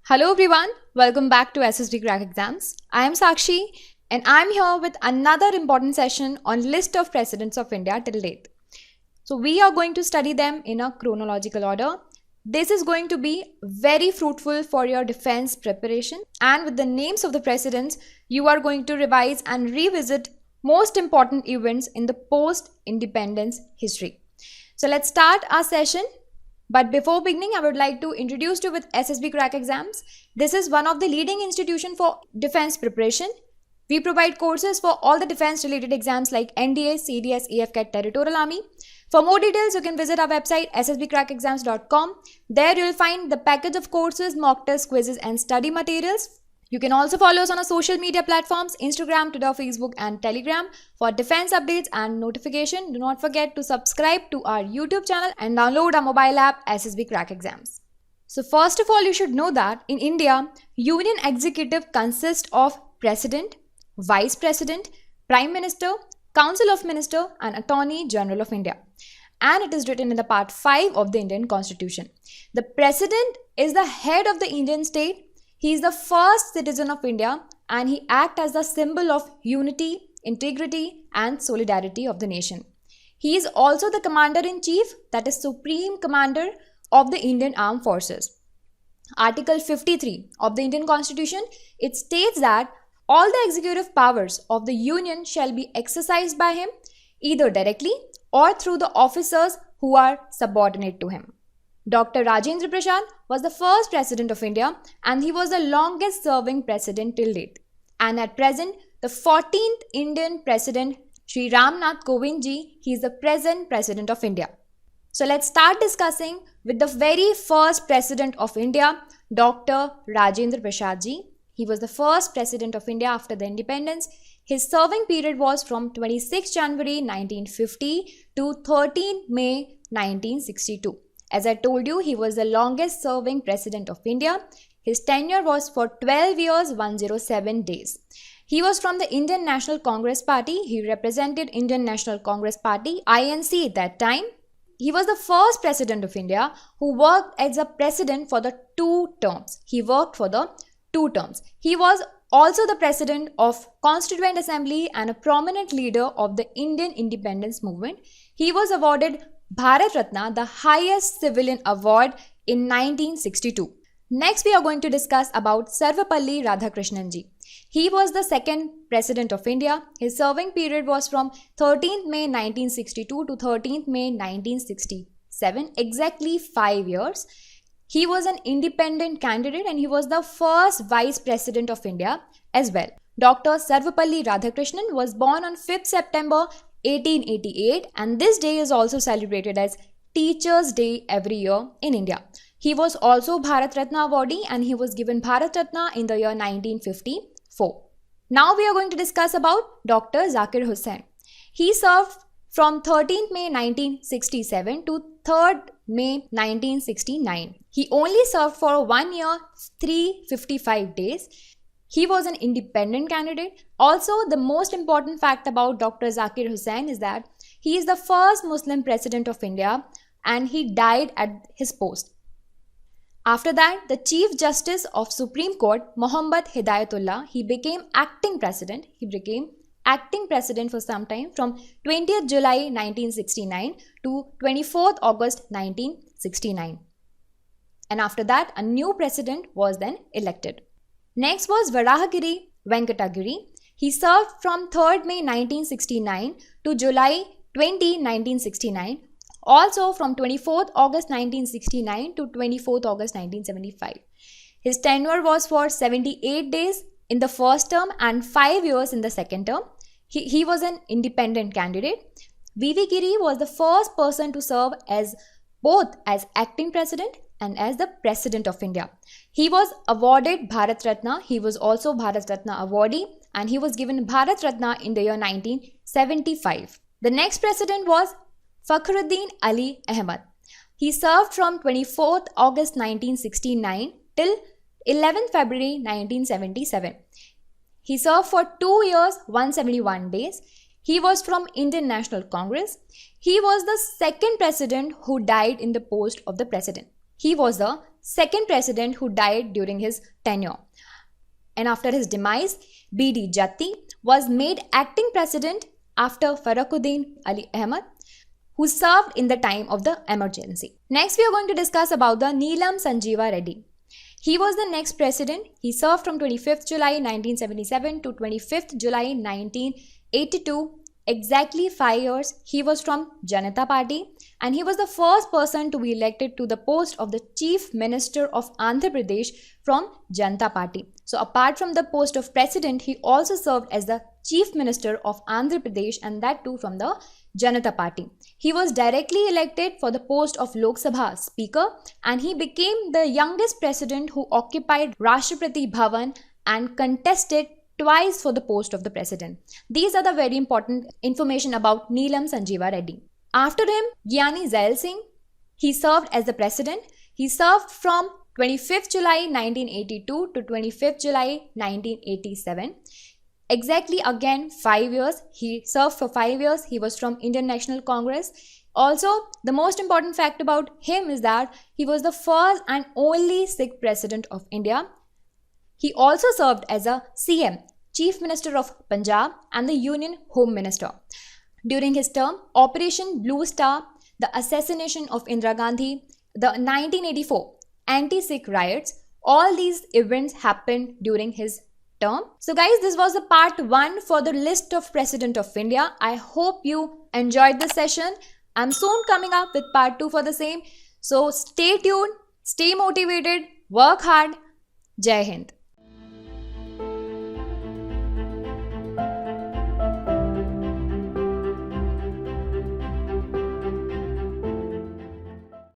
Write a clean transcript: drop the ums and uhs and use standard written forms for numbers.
Hello everyone, welcome back to SSB Crack Exams. I am Sakshi and I am here with another important session on list of presidents of India till date. So we are going to study them in a chronological order. This is going to be very fruitful for your defense preparation, and with the names of the presidents, you are going to revise and revisit most important events in the post-independence history. So let's start our session. But before beginning, I would like to introduce you with SSB Crack Exams. This is one of the leading institutions for defense preparation. We provide courses for all the defense related exams like NDA, CDS, AFCAT, Territorial Army. For more details, you can visit our website ssbcrackexams.com. There you will find the package of courses, mock tests, quizzes and study materials. You can also follow us on our social media platforms, Instagram, Twitter, Facebook and Telegram for defense updates and notification. Do not forget to subscribe to our YouTube channel and download our mobile app SSB Crack Exams. So first of all, you should know that in India, Union Executive consists of President, Vice President, Prime Minister, Council of Ministers and Attorney General of India. And it is written in the part 5 of the Indian Constitution. The President is the head of the Indian state. He is the first citizen of India and he acts as the symbol of unity, integrity and solidarity of the nation. He is also the Commander-in-Chief, that is Supreme Commander of the Indian Armed Forces. Article 53 of the Indian Constitution, it states that all the executive powers of the Union shall be exercised by him either directly or through the officers who are subordinate to him. Dr. Rajendra Prasad was the first president of India and he was the longest serving president till date. And at present, the 14th Indian president, Sri Ramnath Kovind ji, he is the present president of India. So let's start discussing with the very first president of India, Dr. Rajendra Prasad ji. He was the first president of India after the independence. His serving period was from 26 January 1950 to 13 May 1962. As I told you, he was the longest serving president of India. His tenure was for 12 years, 107 days. He was from the Indian National Congress Party. He represented Indian National Congress Party, INC at that time. He was the first president of India who worked as a president for the 2 terms. He worked for the 2 terms. He was also the president of Constituent Assembly and a prominent leader of the Indian independence movement. He was awarded Bharat Ratna, the highest civilian award, in 1962. Next, we are going to discuss about Sarvepalli Radhakrishnan ji. He was the second president of India. His serving period was from 13th May 1962 to 13th May 1967, exactly 5 years. He was an independent candidate and he was the first vice president of India as well. Dr. Sarvepalli Radhakrishnan was born on 5th September 1888 and this day is also celebrated as Teachers' Day every year in India. He was also Bharat Ratna awardee and he was given Bharat Ratna in the year 1954. Now we are going to discuss about Dr. Zakir Hussain. He served from 13th May 1967 to 3rd May 1969. He only served for 1 year, 355 days. He was an independent candidate. Also, the most important fact about Dr. Zakir Hussain is that he is the first Muslim president of India and he died at his post. After that, the Chief Justice of Supreme Court, Muhammad Hidayatullah, he became acting president. He became acting president for some time from 20th July 1969 to 24th August 1969. And after that, a new president was then elected. Next was Varahagiri Venkatagiri. He served from 3rd May 1969 to July 20, 1969. Also from 24th August 1969 to 24th August 1975. His tenure was for 78 days in the first term and 5 years in the second term. He was an independent candidate. V.V. Giri was the first person to serve as both as acting president and as the President of India. He was awarded Bharat Ratna. He was also Bharat Ratna awardee and he was given Bharat Ratna in the year 1975. The next president was Fakhruddin Ali Ahmad. He served from 24th August 1969 till 11th February 1977. He served for 2 years, 171 days. He was from Indian National Congress. He was the second president who died in the post of the president. He was the second president who died during his tenure. And after his demise, B.D. Jatti was made acting president after Faruquddin Ali Ahmad, who served in the time of the emergency. Next, we are going to discuss about the Neelam Sanjeeva Reddy. He was the next president. He served from 25th July 1977 to 25th July 1982. Exactly 5 years. He was from Janata Party and he was the first person to be elected to the post of the Chief Minister of Andhra Pradesh from Janata Party. So apart from the post of president, he also served as the Chief Minister of Andhra Pradesh, and that too from the Janata Party. He was directly elected for the post of Lok Sabha Speaker and he became the youngest president who occupied Rashtrapati Bhavan and contested twice for the post of the president. These are the very important information about Neelam Sanjeeva Reddy. After him, Gyani Zail Singh, he served as the president. He served from 25th July 1982 to 25th July 1987. Exactly again 5 years. He served for 5 years. He was from Indian National Congress. Also, the most important fact about him is that he was the first and only Sikh president of India. He also served as a CM, Chief Minister of Punjab, and the Union Home Minister. During his term, Operation Blue Star, the assassination of Indira Gandhi, the 1984 anti-Sikh riots, all these events happened during his term. So guys, this was the part 1 for the list of President of India. I hope you enjoyed this session. I'm soon coming up with part 2 for the same. So stay tuned, stay motivated, work hard. Jai Hind.